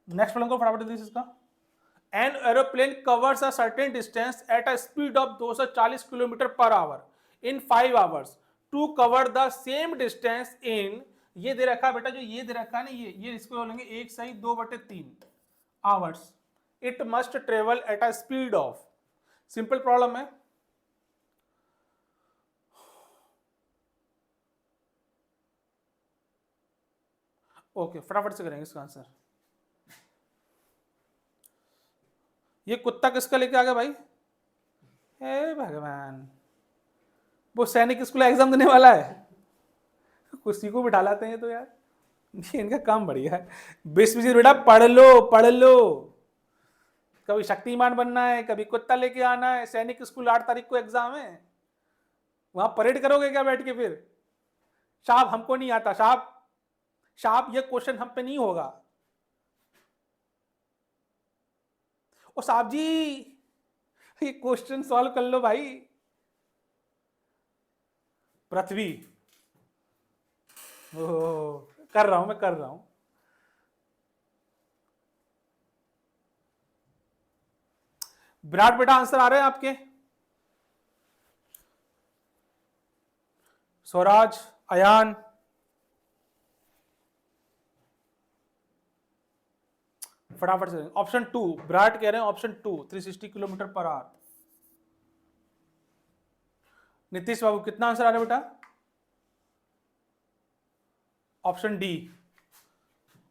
Next problem को फटाफट दीजिए इसका। An aeroplane covers a certain distance at a speed of 240 kilometre per hour in 5 hours to cover the same distance in, ये दे रखा है बेटा, जो ये दे रखा है ना, ये इसको बोलेंगे 1/2/3 hours. It must travel eight a speed of, simple problem है। ओके फटाफट से करेंगे इसका आंसर। ये कुत्ता किसका लेके आ गया भाई? हे भगवान, वो सैनिक स्कूल एग्जाम देने वाला है, कुर्सी को बिठा लाते हैं तो यार, ये इनका काम बढ़िया है। विश्वजीत बेटा पढ़ लो पढ़ लो, कभी शक्तिमान बनना है, कभी कुत्ता लेके आना है। सैनिक स्कूल 8 तारीख को एग्जाम है, वहां परेड करोगे क्या बैठ के फिर? साहब हमको नहीं आता साहब, साहब ये क्वेश्चन हम पे नहीं होगा। ओ साहब जी ये क्वेश्चन सॉल्व कर लो भाई। पृथ्वी, कर रहा हूं मैं, कर रहा हूं। विराट बेटा आंसर आ रहे हैं आपके? स्वराज, अयान, फटाफट से। ऑप्शन 2 विराट कह रहे हैं, option 2 360 kilometre per hour. Nitish Babu कितना आंसर आ रहा है बेटा? Option D,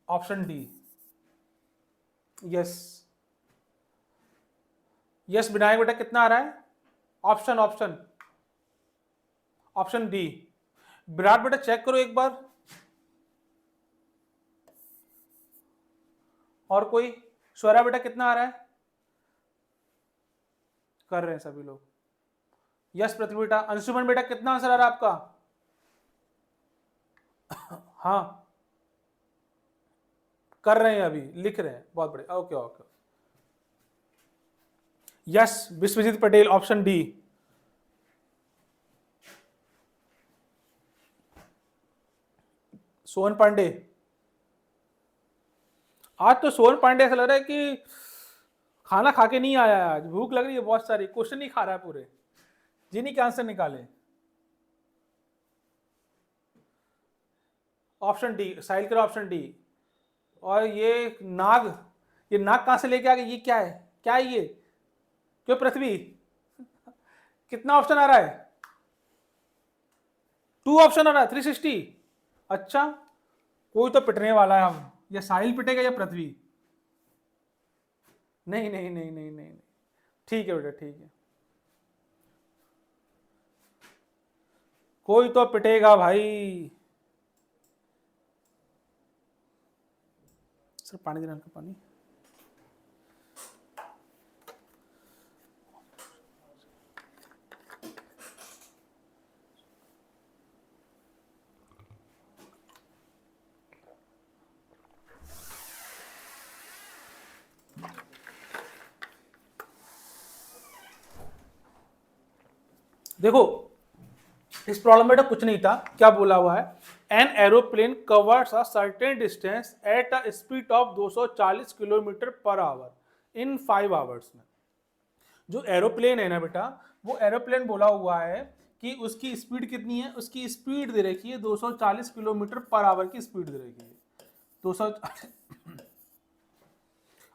option D. Yes yes Vinayak बेटा कितना आ रहा है? Option option option D. Virat बेटा चेक करो एक बार। और कोई? स्वरा बेटा कितना आ रहा है? कर रहे हैं सभी लोग। यस पृथ्वी बेटा। अंशुमन बेटा कितना आंसर आ रहा है आपका? हाँ कर रहे हैं, अभी लिख रहे हैं, बहुत बढ़िया। Okay okay. Yes Vishwajeet Patel option D. Sohan Pandey, आज तो सोहन पांडे ऐसा लग रहा है कि खाना खा के नहीं आया है, आज भूख लग रही है बहुत सारी, क्वेश्चन नहीं खा रहा है पूरे, जिन्हीं के आंसर निकाले। ऑप्शन डी, साहिल करो ऑप्शन डी। और ये नाग, ये नाग कहां से लेके आ गए? ये क्या है, क्या है ये? क्यों पृथ्वी? कितना ऑप्शन आ रहा है? 2 ऑप्शन आ रहा है 360। अच्छा कोई तो पिटने वाला है हम, या साहिल पिटेगा या पृथ्वी। नहीं नहीं नहीं नहीं नहीं, ठीक है बेटा ठीक है, कोई तो पिटेगा भाई। सर पानी देना, हल्का पानी। देखो इस प्रॉब्लम में तो कुछ नहीं था, क्या बोला हुआ है? N aeroplane covers a certain distance at a speed of 240 kilometre per hour in 5 hours में। जो एरोप्लेन है ना बेटा, वो एरोप्लेन बोला हुआ है कि उसकी स्पीड कितनी है? उसकी स्पीड दे रखी है 240 किलोमीटर पर आवर की स्पीड दे रखी है 200।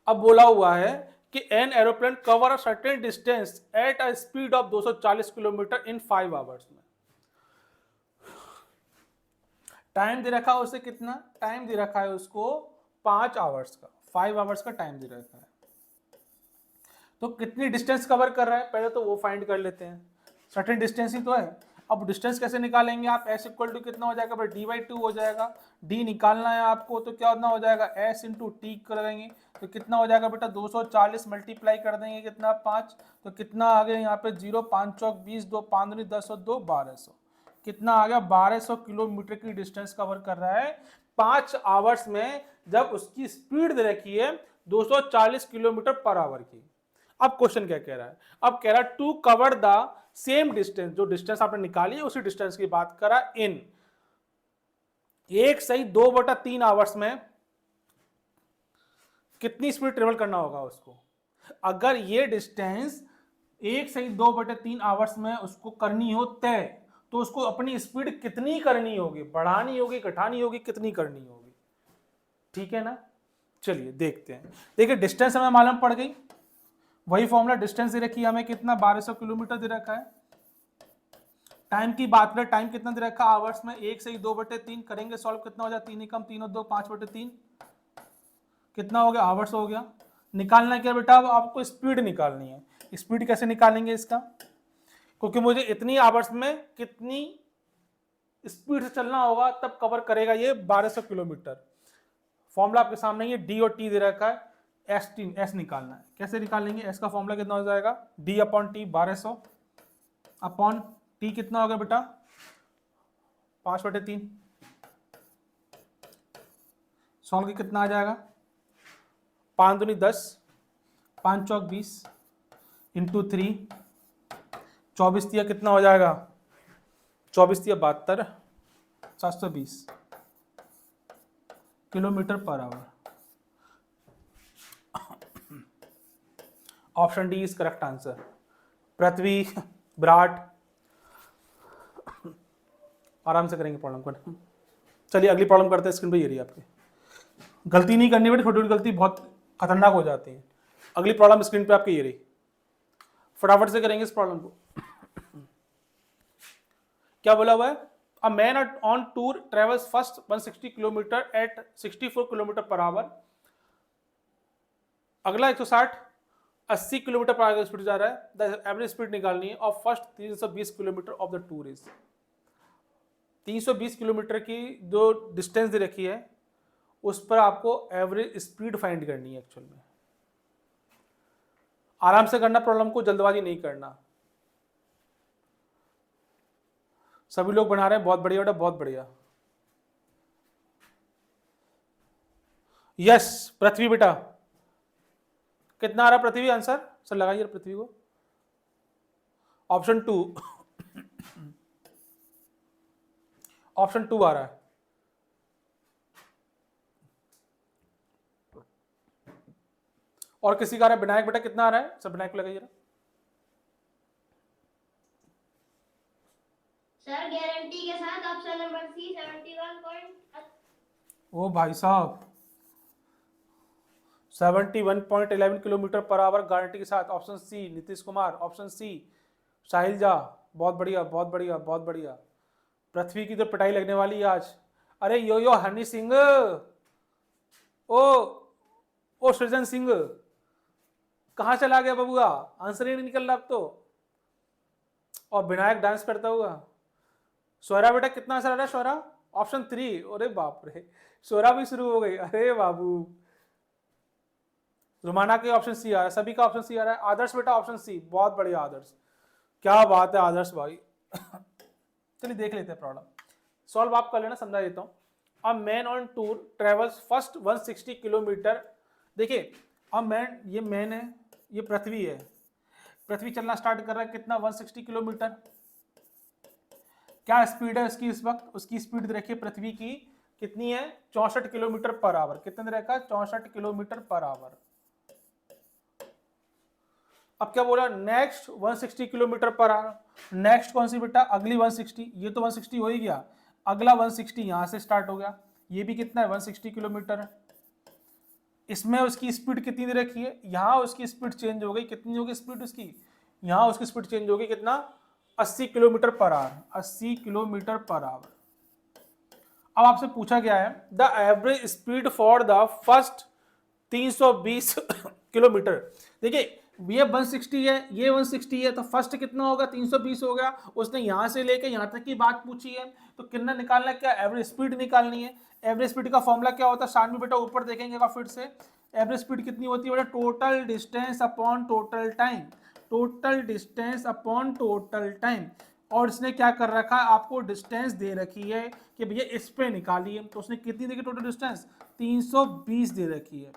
अब बोला हुआ है कि an aeroplane cover a certain distance at a speed of 240 kilometre in 5 hours में। टाइम दे रखा है उसे कितना? टाइम दे रखा है उसको 5 आवर्स का, 5 आवर्स का टाइम दे रखा है। तो कितनी डिस्टेंस कवर कर रहा है पहले तो वो फाइंड कर लेते हैं, सर्टेन डिस्टेंस ही तो है। अब डिस्टेंस कैसे निकालेंगे आप? एस इक्वल टू कितना हो जाएगा? d/2 हो जाएगा। d निकालना है आपको तो क्या होना हो जाएगा? s इंटू टी कर देंगे तो कितना हो जाएगा बेटा? 240 मल्टीप्लाई कर देंगे कितना? 5। तो कितना आ गया यहाँ पे? 0 5 चौक 20, 2 5 दूनी 10 और 2 1200। कितना आ गया? 1200 किलोमीटर की डिस्टेंस कवर कर रहा है 5 आवर्स में, जब उसकी स्पीड दे रखी है 240 किलोमीटर पर आवर की। अब क्वेश्चन क्या कह रहा है? अब कह रहा है to cover the same distance, जो डिस्टेंस आपने निकाली है उसी डिस्टेंस की बात करा इन 1/2/3 आवर्स में कितनी स्पीड ट्रेवल करना होगा उसको। अगर ये डिस्टेंस 1/2/3 आवर्स में उसको करनी हो तय, तो उसको अपनी स्पीड कितनी करनी होगी, बढ़ानी होगी, घटानी होगी, कितनी करनी होगी। ठीक है ना, चलिए देखते हैं। देखिए डिस्टेंस हमें मालूम पड़ गई, वही फॉर्मूला, डिस्टेंस दे रखी है हमें कितना, 1200 किलोमीटर दे रखा है। टाइम की बात करें, टाइम कितना दे रखा है आवर्स में, 1/2/3 करेंगे सॉल्व, कितना हो जाए, 3 कम 3 और 2 5/3, कितना हो गया, आवर्स हो गया। निकालना क्या बेटा, अब आपको स्पीड निकालनी है। स्पीड कैसे निकालेंगे इसका, क्योंकि मुझे इतनी आवर्स में कितनी स्पीड से चलना होगा तब कवर करेगा ये 1200 किलोमीटर। फॉर्मूला आपके सामने ये डी और टी दे रखा है, एस निकालना है। कैसे निकालेंगे, एस का फॉर्मूला कितना हो जाएगा, D upon T 1200 upon T कितना हो गया बेटा 5/3, सॉल्व की कितना आ जाएगा, 5 दूनी 10, 5 चौक 20 इंटू 3, 24 तिया कितना हो जाएगा, 24 तिया 72, 720 kilometre per hour. Option D is correct answer. Prithvi, Virat, आराम से करेंगे प्रॉब्लम को। चलिए अगली प्रॉब्लम करते हैं, स्क्रीन पे ये रही आपकी। गलती नहीं करनी बेटी, छोटी छोटी गलती बहुत खतरनाक हो जाती है। अगली प्रॉब्लम स्क्रीन पे आपकी ये रही, फटाफट से करेंगे इस प्रॉब्लम को। क्या बोला हुआ है, a man on tour travels first 160 kilometre at 64 kilometre per hour. अगला 160 80 किलोमीटर पर आवर स्पीड जा रहा है। द एवरेज स्पीड निकालनी है of first 320 kilometre of the tour is. 320 kilometre की जो डिस्टेंस दे रखी है उस पर आपको एवरेज स्पीड फाइंड करनी है। एक्चुअल में आराम से करना प्रॉब्लम को, जल्दबाजी नहीं करना। सभी लोग बना रहे हैं, बहुत बढ़िया बेटा, बहुत बढ़िया। यस पृथ्वी बेटा, कितना आ रहा पृथ्वी आंसर, सर लगाइए पृथ्वी को। ऑप्शन 2 ऑप्शन 2 आ रहा है। और किसी का आ रहा है, विनायक बेटा कितना आ रहा है, सब विनायक को लगाइए। सर गारंटी के साथ ऑप्शन नंबर सी 71 ओ भाई साहब 71.11 किलोमीटर पर आवर गारंटी के साथ। Option C Nitish Kumar, option C Sahil Jha, बहुत बढ़िया बहुत बढ़िया बहुत बढ़िया। पृथ्वी की तो पिटाई लगने वाली है आज। अरे यो हनी सिंह, ओ सृजन सिंह, कहाँ चला गया बबुआ, आंसर ही नहीं निकल रहा अब तो। और विनायक डांस करता हुआ। स्वरा बेटा कितना आंसर आ रहा है, स्वरा ऑप्शन 3। अरे बाप रे, स्वरा भी शुरू हो गई, अरे बाबू। रुमाना के ऑप्शन सी आ रहा है, सभी का ऑप्शन सी आ रहा है। आदर्श बेटा ऑप्शन सी, बहुत बढ़िया आदर्श, क्या बात है आदर्श भाई। चलिए देख लेते हैं प्रॉब्लम, सॉल्व आप कर लेना, समझा देता हूँ। अ man on tour travels first 160 kilometre. देखिए अब ये मैन है, ये पृथ्वी है। पृथ्वी चलना स्टार्ट कर रहा है कितना, 160 किलोमीटर। क्या स्पीड है उसकी इस वक्त, उसकी स्पीड देखिए पृथ्वी की कितनी है, 64 किलोमीटर पर आवर। कितने दे रखा है, 64 किलोमीटर पर आवर। अब क्या बोला, next 160 kilometre per our. Next कौन सी बेटा, अगली 160, ये तो 160 हो ही गया, अगला 160 यहां से स्टार्ट हो गया। ये भी कितना है, 160 किलोमीटर है। इसमें उसकी स्पीड कितनी दे रखी है, यहाँ उसकी स्पीड चेंज हो गई, कितनी होगी स्पीड उसकी, यहाँ उसकी स्पीड चेंज होगी कितना, 80 kilometre per our. 80 kilometre per our. अब आपसे पूछा गया है the average speed for the first 320 kilometre. देखिए ये 160 है, ये 160 है, तो फर्स्ट कितना होगा, 320 हो गया। उसने यहां से लेके यहां तक की बात पूछी है, तो कितना निकालना है, क्या एवरेज स्पीड निकालनी है। एवरेज स्पीड का फॉर्मूला क्या होता है, शानवी बेटा ऊपर देखेंगे फिर से। एवरेज स्पीड कितनी होती है बेटा, total distance upon total time. Total distance upon total time. और इसने क्या कर रखा है, आपको डिस्टेंस दे रखी है कि भैया इस पे निकालिए, तो उसने कितनी देखी टोटल डिस्टेंस, 320 दे रखी है।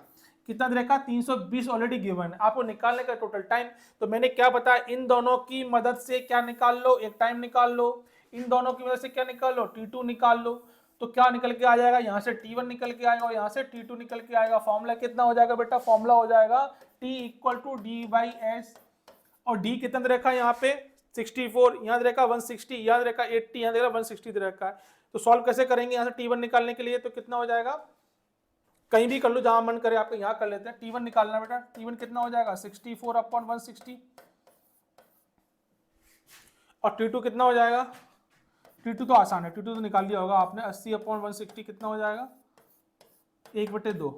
कितना दे रखा, 320 ऑलरेडी गिवन है। आपको निकालने का टोटल टाइम, तो मैंने क्या बताया, इन दोनों की मदद से क्या निकाल लो, एक टाइम निकाल लो। इन दोनों की मदद से क्या निकाल लो, T2 निकाल लो। तो क्या निकल के आ जाएगा, यहाँ से T1 निकल के आएगा और यहाँ से T2 निकल के आएगा। फॉर्मूला कितना हो जाएगा बेटा, फॉर्मूला हो जाएगा T इक्वल टू D/S, और D कितना दे रखा है यहाँ पे 64, यहाँ दे रखा 160, यहाँ दे रखा 80, यहाँ दे रखा 160 दे रखा है। तो सॉल्व कैसे करेंगे, यहाँ से T1 निकालने के लिए तो कितना हो जाएगा, कहीं भी कर लो जहां मन करे आपको, यहाँ कर लेते हैं। T1 निकालना बेटा, T1 कितना हो जाएगा 64/160, और T2 कितना हो जाएगा, T2 तो आसान है, T2 तो निकाल लिया होगा आपने, 80/160 कितना हो जाएगा 1/2,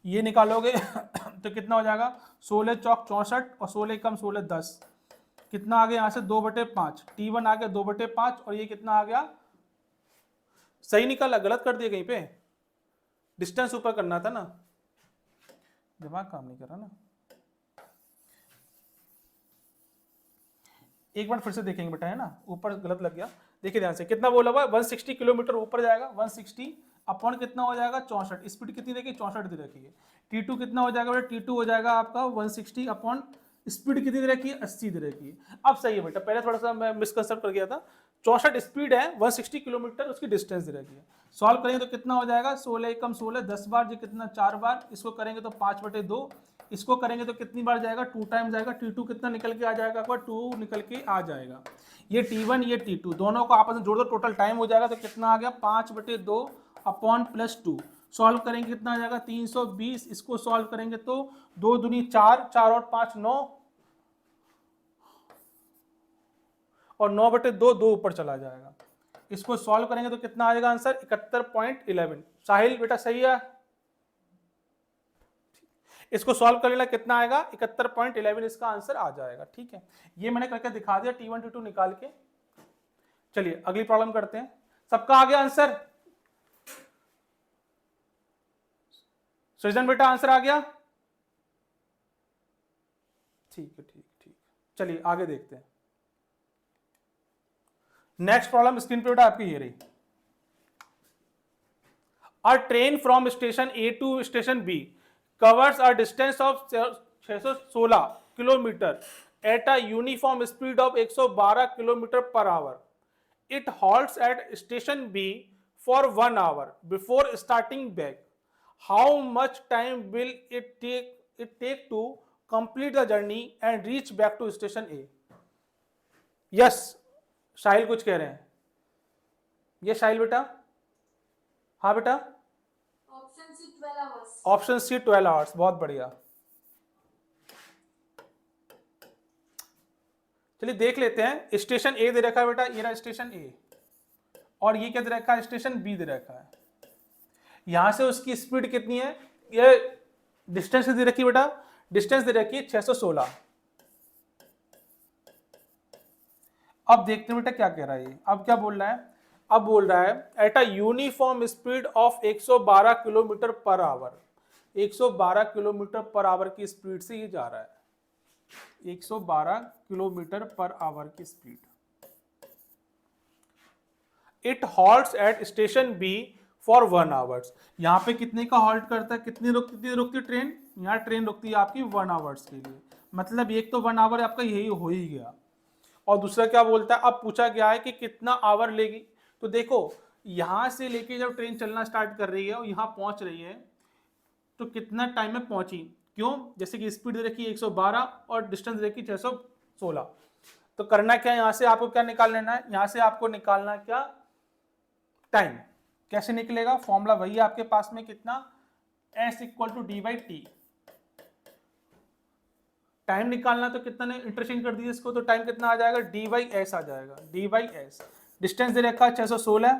ये निकालोगे तो कितना हो जाएगा 16 चौक 64 और 16 कम 16 10, कितना आ गया यहाँ से 2/5, T1 आ गया 2/5 और ये कितना आ गया, सही निकाला गलत कर दिया कहीं पे, डिस्टेंस ऊपर करना था ना, दिमाग काम नहीं कर रहा ना। एक बार फिर से देखेंगे बेटा, है ना, ऊपर गलत लग गया, देखिए ध्यान से, कितना बोला हुआ 160 किलोमीटर ऊपर जाएगा, 160 अपॉन कितना हो जाएगा 64, स्पीड कितनी देखिए 64 दे रखी है। T2 कितना हो जाएगा बेटा, T2 हो जाएगा आपका 160 अपॉन स्पीड कितनी दे रखी है 80 दे रखी है। अब सही है बेटा, पहले थोड़ा सा मैं मिसकंसेप्ट कर गया था, 64 स्पीड है, 160 किलोमीटर उसकी डिस्टेंस दे रखी है। सॉल्व करेंगे तो कितना हो जाएगा 16 कम 16 10 बार, ये कितना 4 बार, इसको करेंगे तो 5/2, इसको करेंगे तो कितनी बार जाएगा 2 टाइम जाएगा, T2 कितना निकल के आ जाएगा, 2 निकल के आ जाएगा। ये T1 ये T2 दोनों को आपस में जोड़ दो, टोटल टाइम हो जाएगा तो कितना आ गया 5/2 अपॉन +2। सॉल्व करेंगे कितना आ जाएगा 320, इसको सॉल्व करेंगे तो 2 दूनी 4, 4 और 5 9, और 9/2 2 ऊपर चला जाएगा। इसको सॉल्व करेंगे तो कितना आएगा आंसर 71.11। साहिल बेटा सही है, इसको सॉल्व कर लेना, कितना आएगा 71.11 इसका आंसर आ जाएगा। ठीक है, ये मैंने करके दिखा दिया T1 T2 निकाल के। चलिए अगली प्रॉब्लम करते हैं, सबका आ गया आंसर, सृजन बेटा आंसर आ गया, ठीक है ठीक ठीक, चलिए आगे देखते हैं। नेक्स्ट प्रॉब्लम स्क्रीन पे बेटा आपकी ये रही, a train from station A to station B covers a distance of 616 kilometre at a uniform speed of 112 kilometre per hour. It halts at station B for 1 hour before starting back. How much time will it take to complete the journey and reach back to station A? Yes, साहिल कुछ कह रहे हैं, ये साहिल बेटा, हाँ बेटा, option C 12 hours, बहुत बढ़िया। चलिए देख लेते हैं, स्टेशन ए दे रखा है बेटा, ये रहा स्टेशन ए, और ये क्या दे रखा है स्टेशन बी दे रखा है। यहां से उसकी स्पीड कितनी है, ये डिस्टेंस दे रखी है बेटा, डिस्टेंस दे रखी है 616। अब देखते हैं बेटा क्या कह रहा है ये, अब क्या बोल रहा है, अब बोल रहा है at a uniform speed of 112 kilometre per our, 112 kilometre per hour की स्पीड से ये जा रहा है, 112 किलोमीटर पर आवर की speed. It halts at station B for 1 hours, यहाँ पे कितने का हॉल्ट करता है, कितनी रुकती ट्रेन, यहाँ ट्रेन रुकती है आपकी 1 आवर्स के लिए, मतलब एक तो 1 आवर आपका यही हो ही गया। और दूसरा क्या बोलता है, अब पूछा गया है कि कितना आवर लेगी, तो देखो यहां से लेके जब ट्रेन चलना स्टार्ट कर रही है और यहां पहुंच रही है तो कितना टाइम में पहुंची, क्यों, जैसे कि स्पीड दे रखी 112 और डिस्टेंस दे रखी 616, तो करना क्या, यहां से आपको क्या निकाल लेना है, यहां से आपको निकालना क्या टाइम, कैसे निकलेगा, फॉर्मूला वही है आपके पास में, कितना S = D/T, टाइम निकालना तो कितना ने इंटरचेंज कर दिया इसको, तो टाइम कितना आ जाएगा D/S आ जाएगा, D/S, डिस्टेंस दे रखा है 616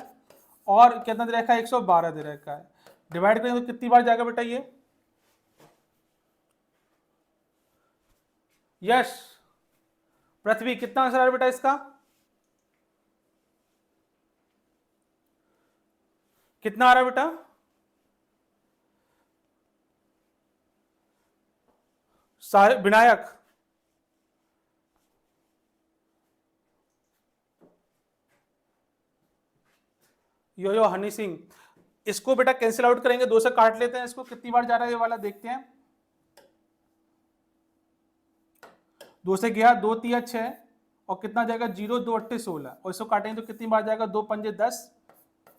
और कितना दे रखा है 112 दे रखा है, डिवाइड करेंगे तो कितनी बार जाएगा बेटा ये, यस पृथ्वी, कितना आंसर आ रहा है बेटा इसका, कितना आ रहा है बेटा, विनायक, यो हनी सिंह, इसको बेटा कैंसिल आउट करेंगे, 2 से काट लेते हैं इसको, कितनी बार जा रहा है ये वाला देखते हैं, 2 से गया 2 3 6 और कितना जाएगा 0 2 8 16, और इसको काटेंगे तो कितनी बार जाएगा 2 5 10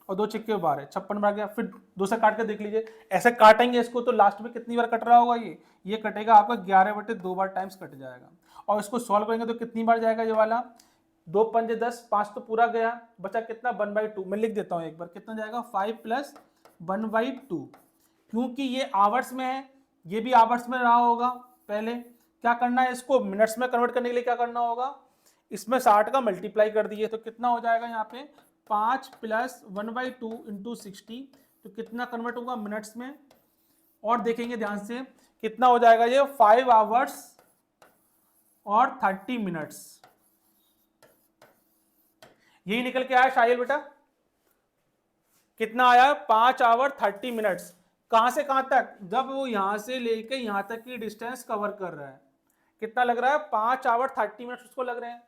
और 2 6 12 है, 56 बार गया। फिर 2 से काट के देख लीजिए, ऐसे काटेंगे इसको तो लास्ट में कितनी बार कट रहा होगा, ये कटेगा आपका 11/2 बार टाइम्स कट जाएगा। और इसको सॉल्व करेंगे तो कितनी बार जाएगा ये वाला, 2 पंजे 10, 5 तो पूरा गया, बचा कितना 1/2। मैं लिख देता हूँ एक बार, कितना जाएगा 5 + 1/2, क्योंकि ये आवर्स में है, ये भी आवर्स में रहा होगा। पहले क्या करना है, इसको मिनट्स में कन्वर्ट करने के लिए क्या करना होगा, इसमें 60 का मल्टीप्लाई कर दिए तो कितना हो जाएगा यहाँ पे 5 + 1/2 × 60, तो कितना कन्वर्ट होगा मिनट्स में। और देखेंगे ध्यान से कितना हो जाएगा ये 5 आवर्स और 30 मिनट्स। यही निकल के आया शाहिल बेटा, कितना आया 5 आवर 30 मिनट्स। कहां से कहां तक, जब वो यहां से लेके यहां तक की डिस्टेंस कवर कर रहा है, कितना लग रहा है 5 आवर 30 मिनट्स उसको लग रहे हैं।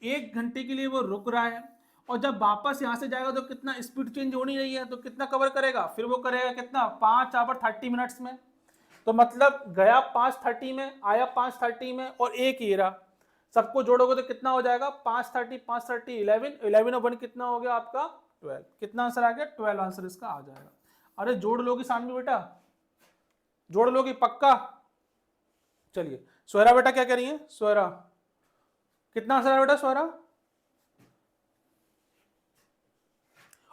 1 घंटे के लिए वो रुक रहा है, और जब वापस यहां से जाएगा तो कितना स्पीड चेंज हो नहीं रही है, तो कितना कवर करेगा, फिर वो करेगा कितना 5 आवर 30 मिनट्स में। तो मतलब गया 5:30 में, आया 5:30 में, और एक ये रहा, सबको जोड़ोगे तो कितना हो जाएगा 5:30 5:30 11 11 और 1 कितना हो गया आपका 12। कितना आंसर आ गया 12 आंसर इसका आ जाएगा। अरे जोड़ लोगी सामने बेटा, जोड़ लोगी पक्का। चलिए स्वरा बेटा क्या कह रही है, स्वरा कितना आंसर आया बेटा स्वरा,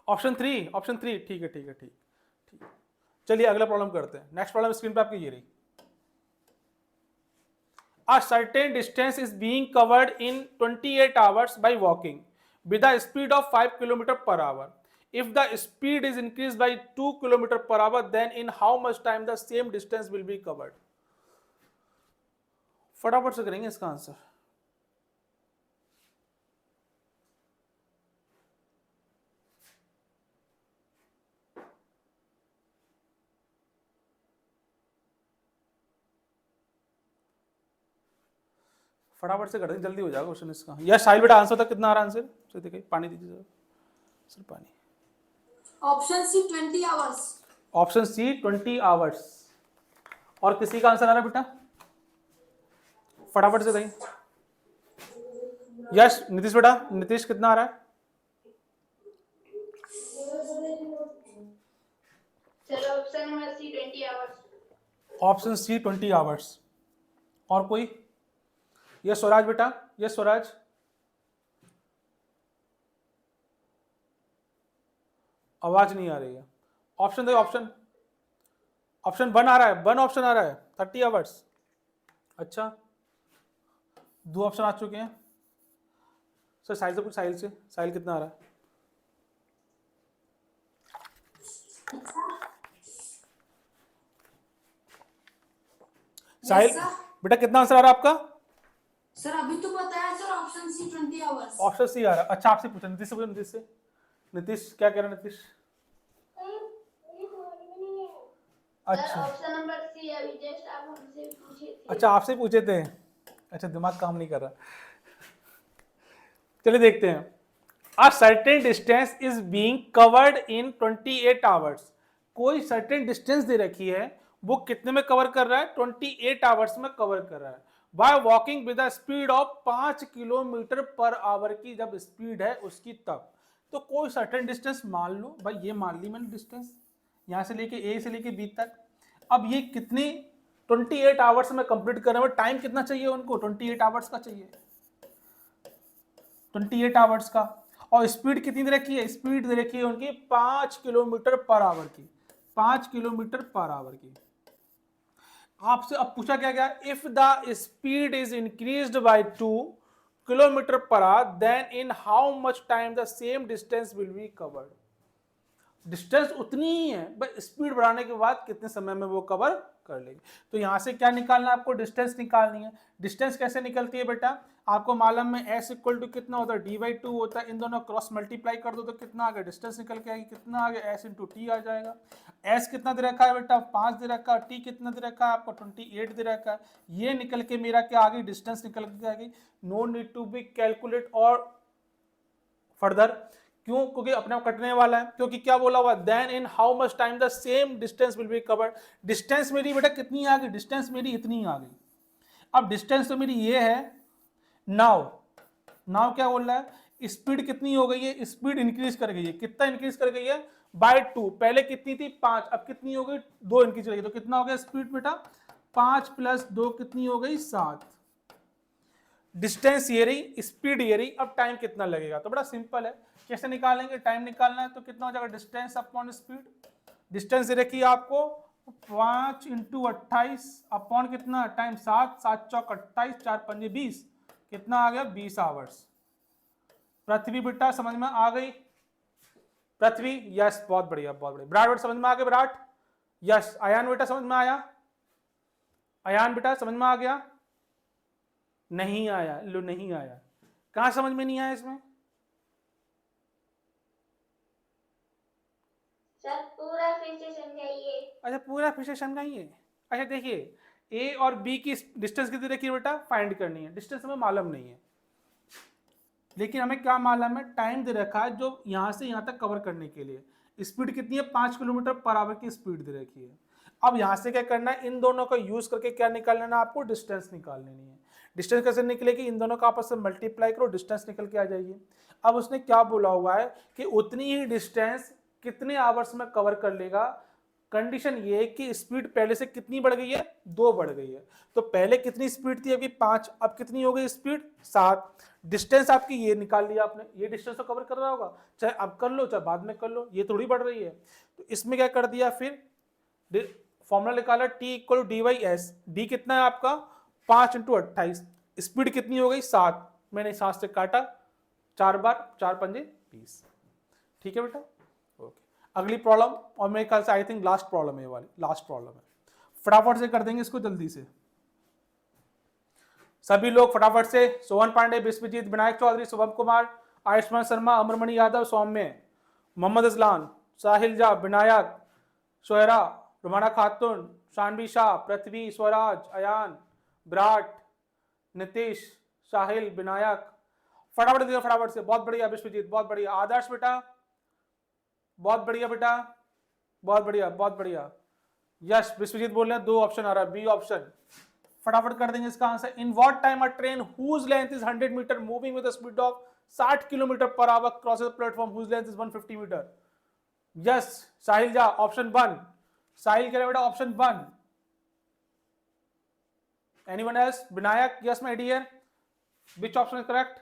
ऑप्शन 3 ठीक है ठीक है ठीक। चलिए अगला प्रॉब्लम करते हैं। नेक्स्ट प्रॉब्लम स्क्रीन पे आपकी ये रही, A certain distance is being covered in 28 hours by walking with a speed of 5 km/h. If the speed is increased by 2 km/h, then in how much time the same distance will be covered? फटाफट से करेंगे इसका answer. फटाफट से कर देंगे, जल्दी हो जाएगा क्वेश्चन इसका। या साहिल बेटा आंसर तक कितना आ रहा है आंसर, सर देखिए पानी दीजिए सर पानी। Option C 20 hours. Option C 20 hours. और किसी का आंसर आ रहा है बेटा, फटाफट से दें। यस नीतीश बेटा, नीतीश कितना आ रहा है, चलो option number C 20 hours. Option C 20 hours. और कोई, यस स्वराज बेटा, यस स्वराज, आवाज नहीं आ रही है। ऑप्शन दे, ऑप्शन 1 आ रहा है, 1 ऑप्शन आ रहा है 30 आवर्स। अच्छा 2 ऑप्शन आ चुके हैं सर। साहिल से कुछ, साहिल से, साहिल कितना आ रहा है, साहिल बेटा कितना आंसर आ रहा है आपका, सर अभी तो बताया sir option C 20 hours. Option C आ रहा है। अच्छा आपसे पूछा, नीतीश से पूछा, नीतीश से, नीतीश क्या कह रहा है नीतीश, अच्छा ऑप्शन नंबर सी अभी जस्ट आप हमसे पूछे थे। अच्छा आपसे पूछे थे, अच्छा दिमाग काम नहीं कर रहा। चलिए देखते हैं। A certain distance is being covered in 28 hours. कोई certain distance दे रखी है, वो कितने में कवर कर रहा है 28 आवर्स में कवर कर रहा है। By walking with a speed of 5 km/h की जब स्पीड है उसकी तब, तो कोई certain distance मान लो भाई, ये मान ली मैंने डिस्टेंस यहाँ से लेके ए से लेके बी तक। अब ये कितनी 28 आवर्स में कंप्लीट कर रहे हैं, टाइम कितना चाहिए उनको 28 आवर्स का चाहिए, 28 आवर्स का। और स्पीड कितनी दे रखी है, स्पीड दे रखी है उनकी 5 km/h की, 5 km/h की। आपसे अब पूछा क्या गया, if the speed is increased by 2 km/h, then in how much time the same distance will be covered. Distance उतनी ही है, बस स्पीड बढ़ाने के बाद कितने समय में वो कवर कर लेगी। तो यहां से क्या निकालना है आपको, डिस्टेंस निकालनी है। डिस्टेंस कैसे निकलती है बेटा, आपको मालूम है s = कितना होता है d/2 होता है। इन दोनों क्रॉस मल्टीप्लाई कर दो तो कितना आ गया, डिस्टेंस निकल के आएगी, कितना आ गया s × t आ जाएगा। s कितना दे रखा है बेटा 5 दे रखा है, t कितना दे रखा है आपको 28 दे रखा है। ये निकल के मेरा क्या आ गई, डिस्टेंस निकल के आ गई। No need to be calculate और फर्दर, क्यों, क्योंकि अपने आप कटने वाला है। क्योंकि क्या बोला हुआ, then in how much time the same distance will be covered. Distance मेरी बेटा कितनी आ गई, डिस्टेंस मेरी इतनी आ गई। अब डिस्टेंस तो मेरी ये है। नाउ क्या बोल रहा है, स्पीड कितनी हो गई है, स्पीड इंक्रीज कर गई है, कितना इंक्रीज कर गई है, बाय 2। पहले कितनी थी 5, अब कितनी हो गई 2 इंक्रीज कर गई, तो कितना हो गया स्पीड बेटा 5 + 2 कितनी हो गई 7। डिस्टेंस ये रही, स्पीड ये रही, अब टाइम कितना लगेगा, तो बड़ा सिंपल है, कैसे निकालेंगे, टाइम निकालना है तो कितना हो जाएगा डिस्टेंस अपॉन स्पीड। डिस्टेंस ये रखी आपको 5 × 28 अपॉन कितना टाइम 7, 7 चौक 28, 4 पंजे 20, कितना आ गया 20 आवर्स। पृथ्वी बेटा समझ में आ गई, पृथ्वी यस बहुत बढ़िया बहुत बढ़िया। विराट बेटा समझ में आ गया, विराट यस। अयान बेटा समझ में आया, अयान बेटा समझ में आ गया, नहीं आया, लो नहीं आया, कहां समझ में नहीं आया इसमें, सर पूरा फिर से समझाइए। अच्छा पूरा फिर से समझाइए। अच्छा देखिए ए और बी की डिस्टेंस कितनी रखी है बेटा, फाइंड करनी है। डिस्टेंस हमें मालूम नहीं है, लेकिन हमें क्या मालूम है, टाइम दे रखा है जो यहां से यहां तक कवर करने के लिए। स्पीड कितनी है 5 किलोमीटर/आवर की स्पीड दे रखी है। अब यहां से क्या करना है, इन दोनों का यूज करके क्या निकालना है आपको, डिस्टेंस निकाल लेनी है। डिस्टेंस कैसे निकलेगी, इन दोनों का आपस में मल्टीप्लाई करो, डिस्टेंस निकल के आ जाएगी। अब उसने क्या बोला हुआ है कि उतनी ही डिस्टेंस कितने आवर्स में कवर कर लेगा। कंडीशन ये है कि स्पीड पहले से कितनी बढ़ गई है, 2 बढ़ गई है। तो पहले कितनी स्पीड थी आपकी 5, अब कितनी हो गई स्पीड 7। डिस्टेंस आपकी ये निकाल लिया आपने, ये डिस्टेंस तो कवर कर रहा होगा, चाहे अब कर लो चाहे बाद में कर लो, ये थोड़ी बढ़ रही है। तो इसमें क्या कर दिया, फिर फॉर्मूला निकाला T = d/s। डी कितना है आपका 5 × 28, स्पीड कितनी हो गई 7, मैंने 7 से काटा 4 बार, 4 पंजे 20। ठीक है बेटा, ओके। अगली प्रॉब्लम, और मेरे ख्याल से आई थिंक लास्ट प्रॉब्लम है, ये वाली लास्ट प्रॉब्लम है, फटाफट से कर देंगे इसको जल्दी से सभी लोग, फटाफट से। सोहन पांडे, विश्वजीत, विनायक चौधरी, शुभम कुमार, आयुष्मान शर्मा, अमरमणि यादव, सौम्य, मोहम्मद असलान, साहिल झा, विनायक, सोहरा, रुमाना खातून, शानवी शाह, पृथ्वी, स्वराज, अयान, विराट, नीतीश, साहिल, विनायक, फटाफट दिया फटाफट से। बहुत बढ़िया विश्वजीत, बहुत बढ़िया। आदर्श बेटा बहुत बढ़िया बेटा, बहुत बढ़िया बहुत बढ़िया। यश विश्वजीत बोल रहे हैं 2 ऑप्शन आ रहा है, बी ऑप्शन। फटाफट कर देंगे इसका answer. In what time a train whose length is 100 metre moving with the speed of 60 kilometre per hour crosses platform whose length is 150 metre. Yes Sahil जा, ऑप्शन 1। साहिल कह रहे बेटा option 1। Anyone else? Vinayak, yes my dear, which option is correct?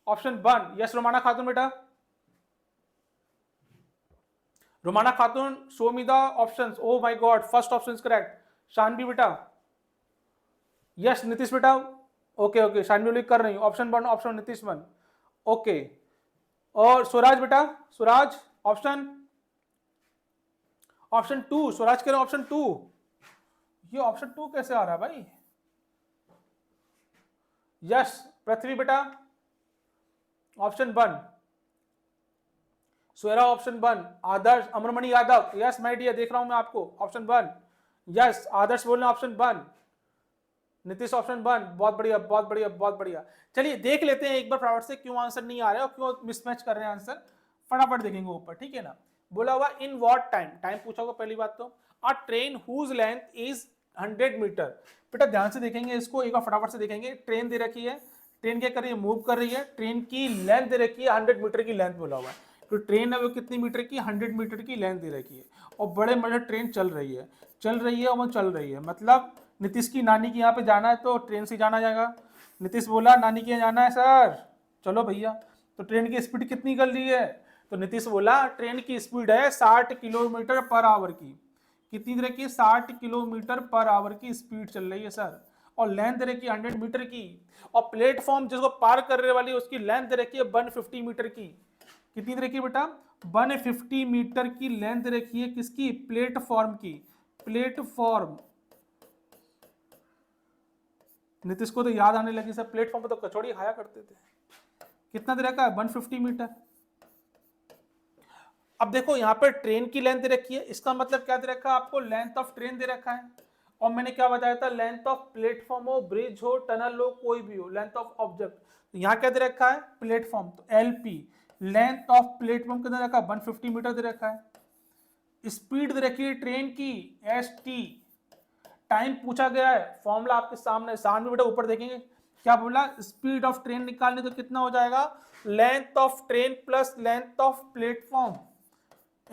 Option 1। Yes Romana Khatoon बेटा, Romana Khatoon, show me the options. Oh my god, first option is correct. Shanvi बेटा, yes Nitish बेटा, okay okay, Shanvi कर रही हूं, ऑप्शन 1, ऑप्शन नीतीश 1, ओके। और स्वराज बेटा, स्वराज ऑप्शन 2, स्वराज कह रहे ऑप्शन 2। ये ऑप्शन 2 कैसे आ रहा है भाई? यस पृथ्वी बेटा option 1, Sohra option 1, Adarsh, Amarmani Yadav, yes my dear देख रहा हूं मैं आपको, ऑप्शन 1। यस आदर्श बोल रहे हैं ऑप्शन 1, नीतीश ऑप्शन 1, बहुत बढ़िया बहुत बढ़िया बहुत बढ़िया। चलिए देख लेते हैं एक बार फटाफट से क्यों आंसर नहीं आ रहा है और क्यों मिसमैच कर रहे हैं आंसर, फटाफट देखेंगे ऊपर, ठीक है ना। बोला हुआ इन व्हाट टाइम, टाइम पूछा होगा पहली बात तो। A train whose length is 100 metre. बेटा ध्यान से देखेंगे इसको एक बार फटाफट से देखेंगे। ट्रेन दे रखी है, ट्रेन क्या कर रही है, मूव कर रही है, ट्रेन की लेंथ दे रखी है 100 मीटर की लेंथ बोला हुआ है। तो ट्रेन है वो कितनी मीटर की, 100 मीटर की लेंथ दे रखी है और बड़े बड़े ट्रेन चल रही है, चल रही है और वो चल रही है। मतलब नीतीश की नानी के यहाँ पे जाना है तो ट्रेन से जाना जाएगा। नीतीश बोला नानी के यहाँ जाना है सर, चलो भैया। तो ट्रेन की स्पीड कितनी कर ली है, तो नीतीश बोला ट्रेन की स्पीड है 60 किलोमीटर/आवर की। कितनी तरह की, 60 किलोमीटर/आवर की स्पीड चल रही है सर। और लेंथ दे रखी है 100 मीटर की, और प्लेटफॉर्म जिसको पार करने वाली है उसकी लेंथ दे रखी है 150 मीटर की। कितनी तरह की बेटा, 150 मीटर की लेंथ रखी है किसकी, प्लेटफॉर्म की। प्लेटफॉर्म, नीतीश को तो याद आने लगी सर, प्लेटफॉर्म पे तो कचौड़ी खाया करते थे। कितना दे रखा है, 150 मीटर। अब देखो यहाँ पर ट्रेन की लेंथ दे रखी है, इसका मतलब क्या दे रखा है आपको, लेंथ ऑफ ट्रेन दे रखा है। और मैंने क्या बताया था, लेंथ ऑफ प्लेटफॉर्म हो, ब्रिज हो, टनल हो, कोई भी हो, लेंथ ऑफ ऑब्जेक्ट। तो यहाँ क्या दे रखा है, प्लेटफॉर्म, तो LP, लेंथ ऑफ प्लेटफॉर्म कितना रखा है, 150 मीटर दे रखा है। स्पीड दे रखी है ट्रेन की ST। टाइम पूछा गया है, फॉर्मूला आपके सामने बेटा ऊपर देखेंगे, क्या बोला, स्पीड ऑफ ट्रेन निकालने तो कितना हो जाएगा, length of train plus length of platform,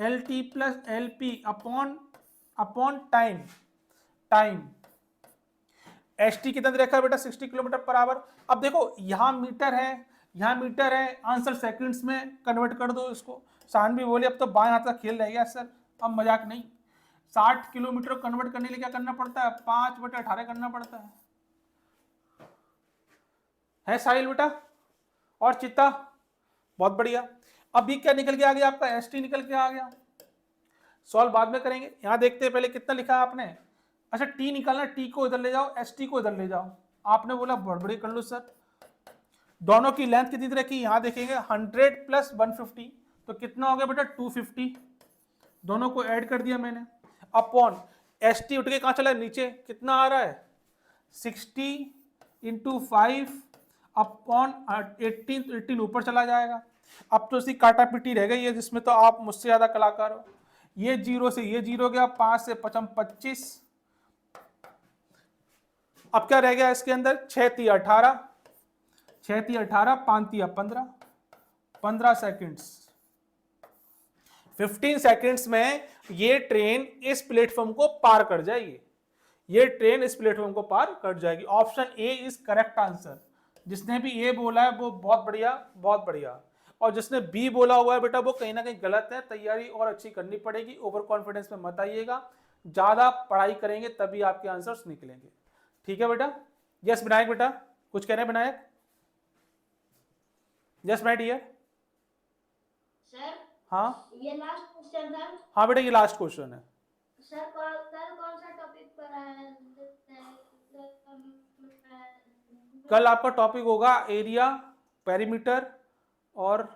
LT plus LP upon upon time, time ST कितना दे रखा है बेटा, 60 किलोमीटर पर आवर। अब देखो यहाँ मीटर है, यहाँ मीटर है, आंसर सेकंड्स में कन्वर्ट कर दो इसको। सानवी बोले अब तो बाएं हाथ का खेल रह गया सर, अब मजाक नहीं। 60 किलोमीटर कन्वर्ट करने के लिए क्या करना पड़ता है, 5/18 करना पड़ता है साहिल बेटा और चित्ता, बहुत बढ़िया। अब ये क्या निकल के आ गया आपका, ST निकल के आ गया। सॉल्व बाद में करेंगे, यहाँ देखते हैं पहले कितना लिखा है आपने। अच्छा T निकालना, T को इधर ले जाओ, ST को इधर ले जाओ। आपने बोला बड़बड़ी कर लो सर। दोनों की लेंथ कितनी रखी, यहाँ देखेंगे 100 प्लस 150 तो कितना हो गया बेटा 250, दोनों को ऐड कर दिया मैंने। अपॉन ST उठ के कहाँ चला है, नीचे, कितना आ रहा है 60 इंटू 5 अपॉन 18, 18 ऊपर चला जाएगा। अब तो इसी काटा पिटी रह गई है जिसमें तो आप मुझसे ज्यादा कलाकार हो। ये 0 से ये 0 गया, 5 से 25, अब क्या रह गया इसके अंदर, 6 × 18, 6 × 18, 5 × 15, 15 सेकेंड्स। 15 सेकेंड्स में ये ट्रेन इस प्लेटफॉर्म को पार कर जाएगी, ये ट्रेन इस प्लेटफॉर्म को पार कर जाएगी। Option A is correct answer. जिसने भी ए बोला है वो बहुत बढ़िया, बहुत बढ़िया। और जिसने बी बोला हुआ है बेटा वो कहीं ना कहीं गलत है। तैयारी और अच्छी करनी पड़ेगी, ओवर कॉन्फिडेंस में मत आइएगा, ज्यादा पढ़ाई करेंगे तभी आपके आंसर्स निकलेंगे। ठीक है बेटा। यस विनायक बेटा कुछ कह रहे हैं Vinayak, yes my dear. Sir हाँ ये लास्ट क्वेश्चन था। हाँ बेटा ये लास्ट क्वेश्चन है। सर कौन सा टॉपिक पर है? कल आपका टॉपिक होगा एरिया, पेरीमीटर और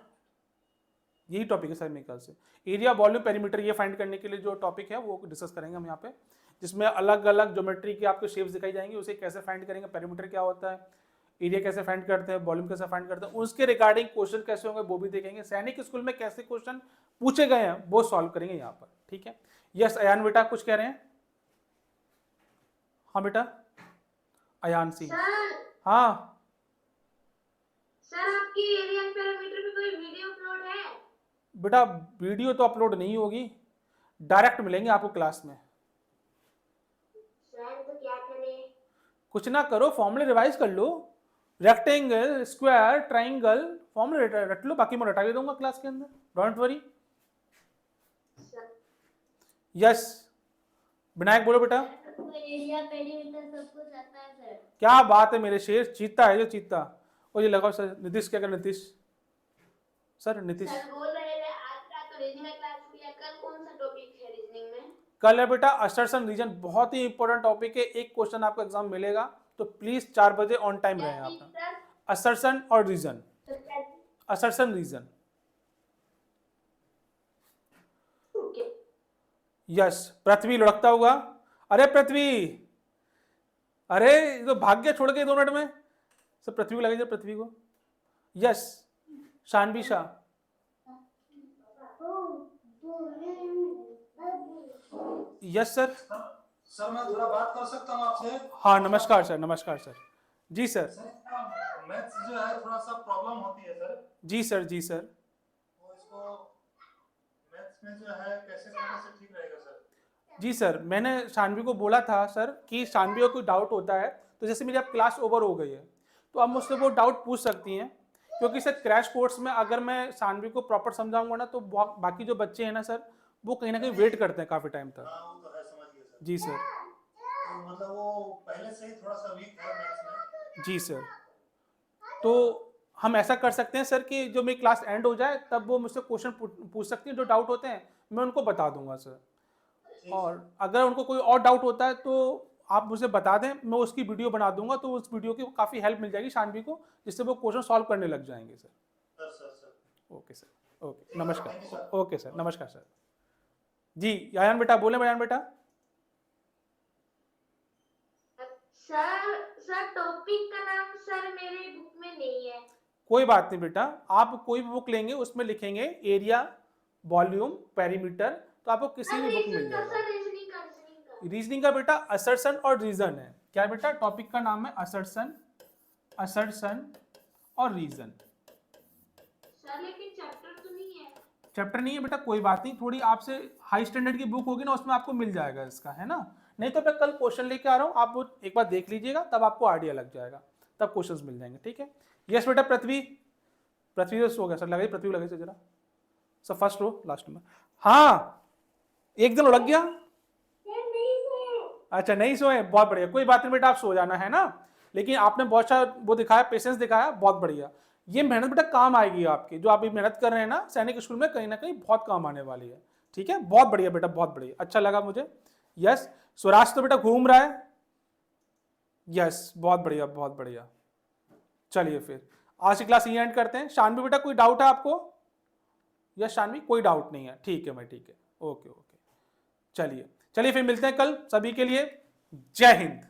यही टॉपिक है सर मेरे ख्याल से, एरिया, वॉल्यूम, पेरीमीटर। ये फाइंड करने के लिए जो टॉपिक है वो डिस्कस करेंगे हम यहाँ पे, जिसमें अलग अलग ज्योमेट्री की आपको शेप्स दिखाई जाएंगी, उसे कैसे फाइंड करेंगे, पेरीमीटर क्या होता है, एरिया कैसे फाइंड करते हैं, वॉल्यूम कैसे फाइंड करते हैं, उसके रिगार्डिंग क्वेश्चन कैसे होंगे वो भी देखेंगे। सैनिक स्कूल में कैसे क्वेश्चन पूछे गए हैं वो सॉल्व करेंगे यहाँ पर। ठीक है। यस अयान बेटा कुछ कह रहे हैं। हाँ बेटा अयान सिंह। हाँ सर आपकी एरिया एंड पैरामीटर पे कोई वीडियो अपलोड है? बेटा वीडियो तो अपलोड नहीं होगी, डायरेक्ट मिलेंगे आपको क्लास में। सर तो क्या करें? कुछ ना करो, फॉर्मूले रिवाइज कर लो, रेक्टेंगल, स्क्वायर, ट्राइंगल, फॉर्मूले रट लो, बाकी मैं रटा भी दूंगा क्लास के अंदर, डोंट वरी। यस विनायक बोलो बेटा। एरिया पेरीमीटर सब कुछ आता है सर। क्या बात है मेरे शेर, चीता है जो चीता। और ये लगाओ सर, नीतीश क्या कर, नीतीश सर, नीतीश सर बोल रहे हैं आज रात तो रीजनिंग क्लास हुई है, कल कौन सा टॉपिक है रीजनिंग में? कल है बेटा असर्शन रीजन, बहुत ही इंपॉर्टेंट टॉपिक है, एक क्वेश्चन आपको एग्जाम मिलेगा, तो प्लीज 4 बजे ऑन टाइम रहें आप। असर्शन और रीजन, असर्शन रीजन। यस पृथ्वी लुढ़कता होगा, अरे पृथ्वी, अरे ये तो भाग्य छोड़ के 2 मिनट में सर, पृथ्वी को लगाइए पृथ्वी को। Yes Shanvi Shah. Yes sir. Sir मैं थोड़ा बात कर सकता हूँ आपसे? हाँ नमस्कार सर, नमस्कार सर। जी सर। मैथ्स जो है थोड़ा सा प्रॉब्लम होती है सर। जी सर, जी सर। तो इसको मैथ्स में जो है कैसे करने से ठीक रहेगा सर? जी सर, मैंने शानवी को बोला था सर कि शानवी को कोई डाउट होता है तो जैसे मेरी अब क्लास ओवर हो गई है तो आप मुझसे वो डाउट पूछ सकती हैं, क्योंकि सर क्रैश कोर्स में अगर मैं शानवी को प्रॉपर समझाऊंगा ना तो बाकी जो बच्चे हैं ना सर वो कहीं ना कहीं वेट करते हैं काफ़ी टाइम तक। हाँ वो तो है, समझ गया सर। जी सर। तो मतलब वो पहले से ही थोड़ा सा वीक है मैथ्स में। जी सर, तो हम ऐसा कर सकते हैं सर कि जो मेरी क्लास एंड हो जाए तब वो मुझसे क्वेश्चन पूछ सकती हैं, जो डाउट होते हैं मैं उनको बता दूंगा सर। और अगर उनको कोई और डाउट होता है तो आप मुझे बता दें, मैं उसकी वीडियो बना दूंगा, तो उस वीडियो की काफ़ी हेल्प मिल जाएगी शानवी को, जिससे वो क्वेश्चन सॉल्व करने लग जाएंगे सर। ओके सर, ओके नमस्कार, ओके सर नमस्कार सर। जी आयान बेटा बोले, आयान बेटा। सर टॉपिक का नाम सर मेरे बुक में नहीं है। कोई बात नहीं बेटा, आप कोई भी बुक लेंगे उसमें लिखेंगे एरिया, वॉल्यूम, पेरीमीटर, तो आपको किसी भी बुक मिल जाएगा। रीजनिंग का बेटा असर्शन और रीजन है। क्या बेटा, टॉपिक का नाम है असर्शन असर्शन और रीजन। सर लेकिन चैप्टर तो नहीं है। चैप्टर नहीं है बेटा, कोई बात नहीं, थोड़ी आपसे हाई स्टैंडर्ड की बुक होगी ना, उसमें आपको मिल जाएगा इसका, है ना। नहीं तो मैं कल क्वेश्चन लेके आ रहा हूँ, आप वो एक बार देख लीजिएगा, तब आपको आइडिया लग जाएगा, तब क्वेश्चंस मिल जाएंगे, ठीक है। यस बेटा पृथ्वी, पृथ्वी से हो गया सर, लगाइए पृथ्वी लगाइए सर जरा, सर फर्स्ट रो लास्ट में। हाँ एक दिन उड़क गया, अच्छा नहीं सोए, बहुत बढ़िया, कोई बात नहीं बेटा, आप सो जाना, है ना। लेकिन आपने बहुत सारा वो दिखाया, पेशेंस दिखाया, बहुत बढ़िया। ये मेहनत बेटा काम आएगी आपकी, जो आप भी मेहनत कर रहे हैं ना सैनिक स्कूल में, कहीं ना कहीं बहुत काम आने वाली है, ठीक है। बहुत बढ़िया बेटा, बहुत बढ़िया, अच्छा लगा मुझे। यस स्वराज तो बेटा घूम रहा है, यस बहुत बढ़िया बहुत बढ़िया। चलिए फिर आज की क्लास ये एंड करते हैं। शानवी बेटा कोई डाउट है आपको? यस शानवी कोई डाउट नहीं है, ठीक है मैं, ठीक है, ओके ओके। चलिए चलिए फिर मिलते हैं कल, सभी के लिए जय हिंद।